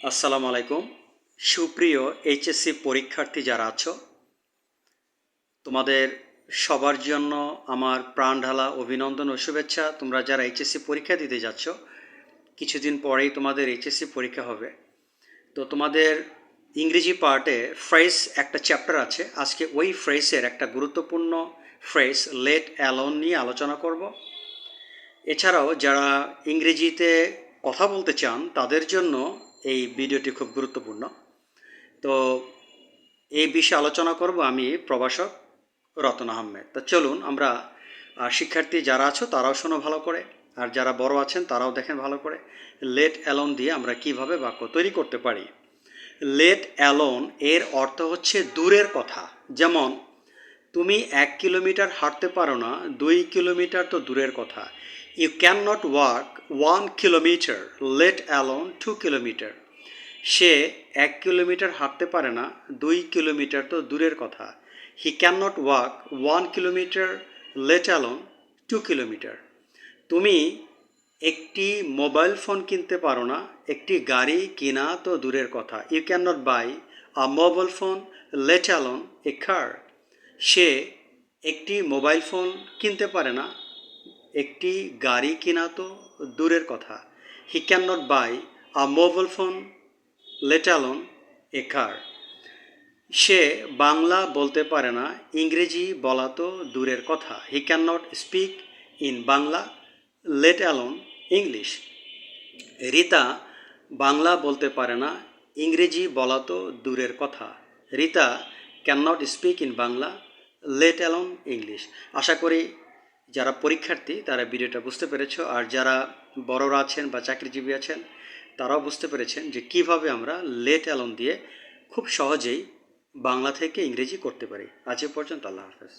আসসালামু আলাইকুম। সুপ্রিয় এইচএসসি পরীক্ষার্থী যারা আছো, তোমাদের সবার জন্য আমার প্রাণঢালা অভিনন্দন ও শুভেচ্ছা। তোমরা যারা এইচএসসি পরীক্ষা দিতে যাচ্ছ, কিছুদিন পরেই তোমাদের এইচএসসি পরীক্ষা হবে। তো তোমাদের ইংরেজি পার্টে ফ্রেজ একটা চ্যাপ্টার আছে। আজকে ওই ফ্রেজের একটা গুরুত্বপূর্ণ ফ্রেজ লেট অ্যালোন নিয়ে আলোচনা করব। এছাড়াও যারা ইংরেজিতে কথা বলতে চান তাদের জন্য এই ভিডিওটি খুব গুরুত্বপূর্ণ। তো এই বিষয়ে আলোচনা করব আমি, প্রভাষক রতন আহমেদ। তো চলুন আমরা শিক্ষার্থী যারা আছো তারাও শোনো ভালো করে, আর যারা বড় আছেন তারাও দেখেন ভালো করে। লেট অ্যালোন দিয়ে আমরা কিভাবে বাক্য তৈরি করতে পারি। লেট অ্যালোন এর অর্থ হচ্ছে দূরের কথা। যেমন তুমি 1 কিলোমিটার হাঁটতে পারো না, 2 কিলোমিটার তো দূরের কথা। You can not walk 1 kilometre, let alone 2 kilometre. সে 1 কিলোমিটার হাঁটতে পারে না, 2 কিলোমিটার তো দূরের কথা। He can not walk 1 kilometre, let alone 2 kilometre. তুমি একটি মোবাইল ফোন কিনতে পারো না, একটি গাড়ি কিনা তো দূরের কথা। You can not buy a mobile phone, let alone a car. সে একটি মোবাইল ফোন কিনতে পারে না, একটি গাড়ি কিনা তো দূরের কথা। He can not buy a mobile phone, let alone a car. সে বাংলা বলতে পারে না, ইংরেজি বলা তো দূরের কথা। He can not speak in Bangla, let alone English. Rita Bangla বলতে পারে না, ইংরেজি বলা তো দূরের কথা। Rita can not speak in Bangla, let alone English. আশা করি যারা পরীক্ষার্থী তারা ভিডিওটা বুঝতে পেরেছ, আর যারা বড়রা আছেন বা চাকরিজীবী আছেন তারাও বুঝতে পেরেছেন যে কিভাবে আমরা লেট অ্যালোন দিয়ে খুব সহজেই বাংলা থেকে ইংরেজি করতে পারি। আজ এ পর্যন্ত, আল্লাহ হাফেজ।